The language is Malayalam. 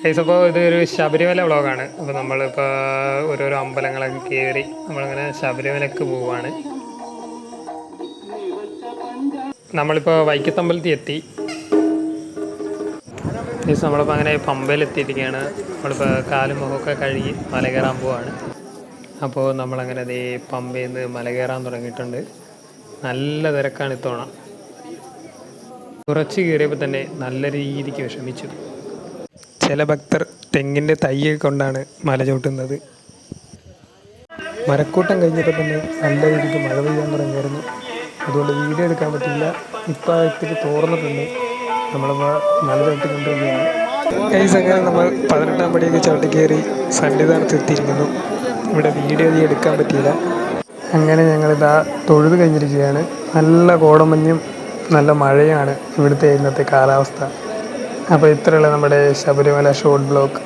ഗൈസ് അപ്പോൾ ഇതൊരു ശബരിമല വ്ളോഗാണ്. അപ്പോൾ നമ്മളിപ്പോൾ ഓരോരോ അമ്പലങ്ങളൊക്കെ കയറി നമ്മളിങ്ങനെ ശബരിമലക്ക് പോവുകയാണ്. നമ്മളിപ്പോൾ വൈക്കത്തമ്പലത്തിൽ എത്തി. ഗൈസ് നമ്മളിപ്പോൾ അങ്ങനെ പമ്പയിലെത്തിയിരിക്കുകയാണ്. നമ്മളിപ്പോൾ കാലും മുഖമൊക്കെ കഴുകി മല കയറാൻ പോവാണ്. അപ്പോൾ നമ്മളങ്ങനെ അതേ പമ്പയിൽ നിന്ന് മല കയറാൻ തുടങ്ങിയിട്ടുണ്ട്. നല്ല തിരക്കാണ് ഇത്തവണ. കുറച്ച് കയറിയപ്പോൾ തന്നെ നല്ല രീതിക്ക് വിഷമിച്ചു. ചില ഭക്തർ തെങ്ങിൻ്റെ തൈയെ കൊണ്ടാണ് മല ചവിട്ടുന്നത്. മരക്കൂട്ടം കഴിഞ്ഞപ്പോൾ തന്നെ നല്ല രീതിക്ക് മഴ പെയ്യാൻ തുടങ്ങിയായിരുന്നു. അതുകൊണ്ട് വീഡിയോ എടുക്കാൻ പറ്റില്ല. ഇപ്പോൾ ഇത്തിരി തോർന്നിട്ടുണ്ട്. നമ്മളിപ്പോൾ മല ചവിട്ടിക്കൊണ്ടിരിക്കുകയാണ്. ഗൈസ് അങ്ങനെ നമ്മൾ 18-ാം പടിയൊക്കെ ചവിട്ടി കയറി സന്നിധാനത്ത് എത്തിയിരിക്കുന്നു. ഇവിടെ വീഡിയോ ഒന്നും എടുക്കാൻ പറ്റിയില്ല. അങ്ങനെ ഞങ്ങളിതാ തൊഴുത് കഴിഞ്ഞിരിക്കുകയാണ്. നല്ല കോടമഞ്ഞും നല്ല മഴയാണ് ഇവിടുത്തെ ഇന്നത്തെ കാലാവസ്ഥ. അപ്പോൾ ഇത്രയുള്ള നമ്മുടെ ശബരിമല ഷോർട്ട് ബ്ലോഗ്.